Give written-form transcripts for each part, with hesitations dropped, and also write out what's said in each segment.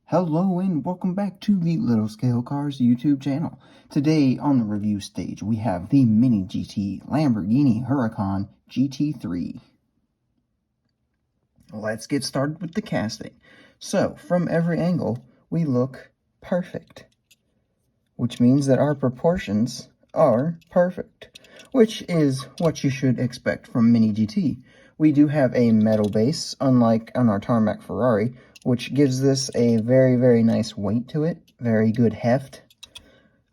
Hello and welcome back to the Little Scale Cars YouTube channel. Today on the review stage we have the MiniGT Lamborghini Huracan GT3. Let's get started with the casting. So from every angle we look perfect, which means that our proportions are perfect, which is what you should expect from MiniGT. We do have a metal base, unlike on our tarmac Ferrari, which gives this a very nice weight to it, very good heft.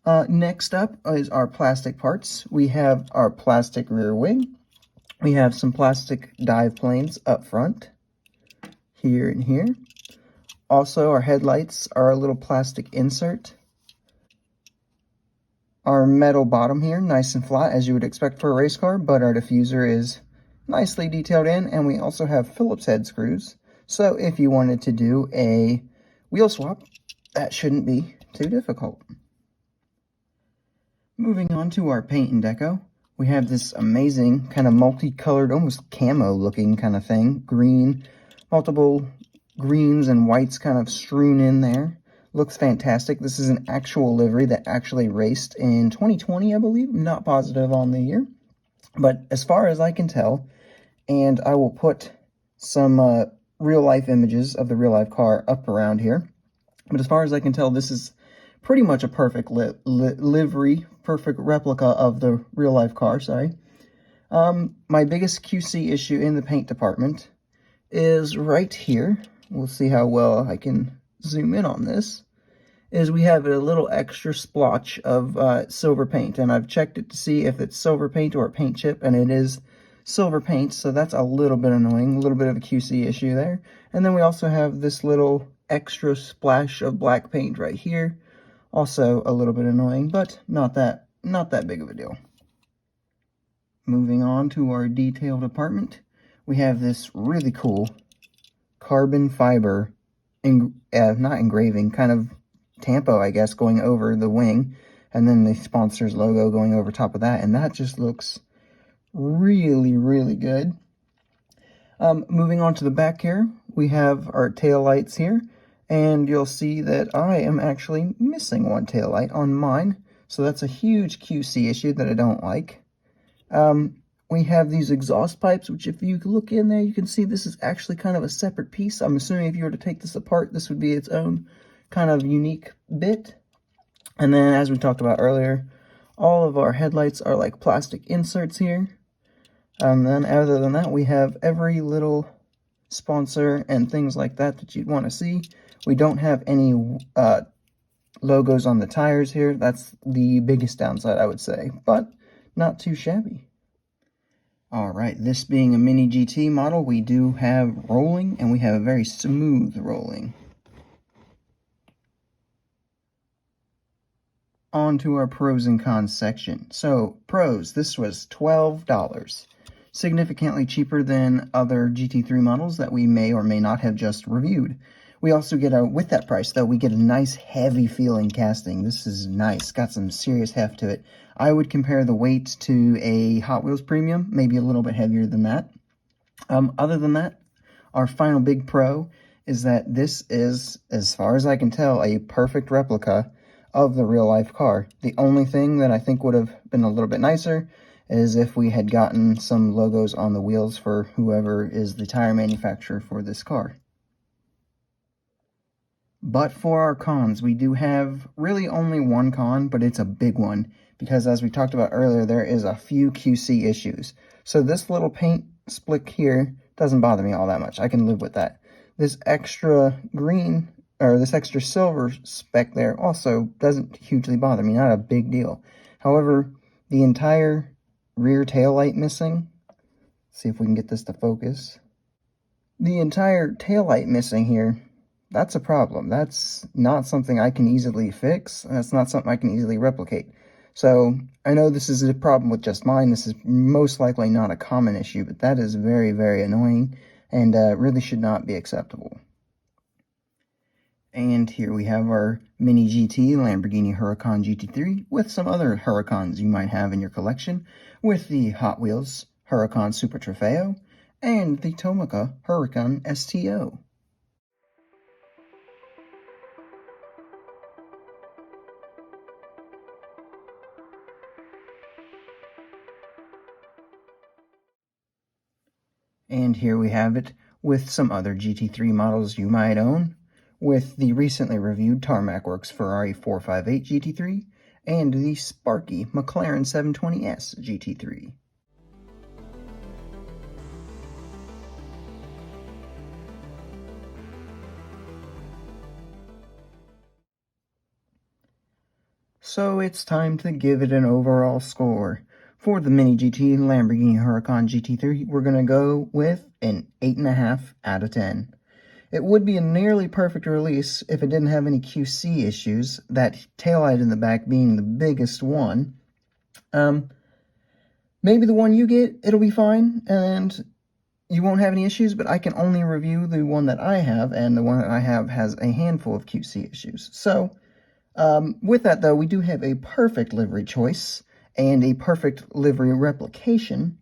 Next up is our plastic parts. We have our plastic rear wing. We have some plastic dive planes up front, here and here. Also, our headlights are a little plastic insert. Our metal bottom here, nice and flat, as you would expect for a race car, but our diffuser is nicely detailed in, and we also have Phillips head screws. So if you wanted to do a wheel swap, that shouldn't be too difficult. Moving on to our paint and deco, we have this amazing kind of multicolored, almost camo looking kind of thing. Green, multiple greens and whites kind of strewn in there. Looks fantastic. This is an actual livery that actually raced in 2020, I believe. I'm not positive on the year. But as far as I can tell, and I will put some real-life images of the real-life car up around here. But as far as I can tell, this is pretty much a perfect livery, perfect replica of the real-life car, sorry. My biggest QC issue in the paint department is right here. We'll see how well I can zoom in on this. Is we have a little extra splotch of silver paint, and I've checked it to see if it's silver paint or a paint chip, and it is silver paint, so that's a little bit annoying, a little bit of a QC issue there. And then we also have this little extra splash of black paint right here, also a little bit annoying, but not that big of a deal. Moving on to our detail department, we have this really cool carbon fiber, not engraving, kind of tampo, I guess, going over the wing, and then the sponsor's logo going over top of that, and that just looks really good. Moving on to the back here, we have our tail lights here, and you'll see that I am actually missing one tail light on mine, so that's a huge QC issue that I don't like. We have these exhaust pipes, which if you look in there, you can see this is actually kind of a separate piece. I'm assuming if you were to take this apart, this would be its own kind of unique bit. And then, as we talked about earlier, all of our headlights are like plastic inserts here. And then other than that, we have every little sponsor and things like that you'd want to see. We don't have any logos on the tires here. That's the biggest downside, I would say, but not too shabby. Alright, this being a MiniGT model, we do have rolling, and we have a very smooth rolling. On to our pros and cons section. So, pros, this was $12. Significantly cheaper than other GT3 models that we may or may not have just reviewed. We also get with that price though, we get a nice heavy feeling casting. This is nice, got some serious heft to it. I would compare the weight to a Hot Wheels Premium, maybe a little bit heavier than that. Other than that, our final big pro is that this is, as far as I can tell, a perfect replica of the real life car. The only thing that I think would have been a little bit nicer is if we had gotten some logos on the wheels for whoever is the tire manufacturer for this car. But for our cons, we do have really only one con, but it's a big one, because as we talked about earlier, there is a few QC issues. So this little paint splick here doesn't bother me all that much. I can live with that. This extra green, or this extra silver speck there also doesn't hugely bother me, not a big deal. However, the entire rear tail light missing, see if we can get this to focus. The entire tail light missing here, that's a problem. That's not something I can easily fix, and that's not something I can easily replicate. So, I know this is a problem with just mine. This is most likely not a common issue, but that is very annoying, and really should not be acceptable. And here we have our MiniGT Lamborghini Huracan GT3 with some other Huracans you might have in your collection, with the Hot Wheels Huracan Super Trofeo and the Tomica Huracan STO. And here we have it with some other GT3 models you might own, with the recently reviewed Tarmac Works Ferrari 458 GT3 and the Sparky McLaren 720S GT3. So it's time to give it an overall score. For the MiniGT Lamborghini Huracan GT3, we're going to go with an 8.5 out of 10. It would be a nearly perfect release if it didn't have any QC issues, that taillight in the back being the biggest one. Maybe the one you get, it'll be fine, and you won't have any issues, but I can only review the one that I have, and the one that I have has a handful of QC issues. So, with that, though, we do have a perfect livery choice and a perfect livery replication.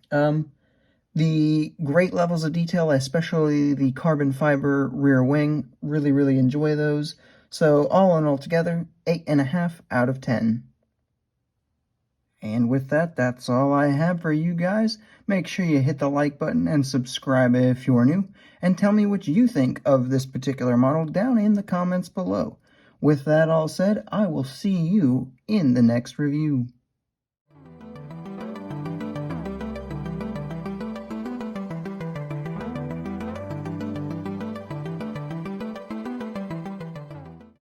The great levels of detail, especially the carbon fiber rear wing, really enjoy those. So all in all together, 8.5 out of 10. And with that, that's all I have for you guys. Make sure you hit the like button and subscribe if you're new, and tell me what you think of this particular model down in the comments below. With that all said, I will see you in the next review.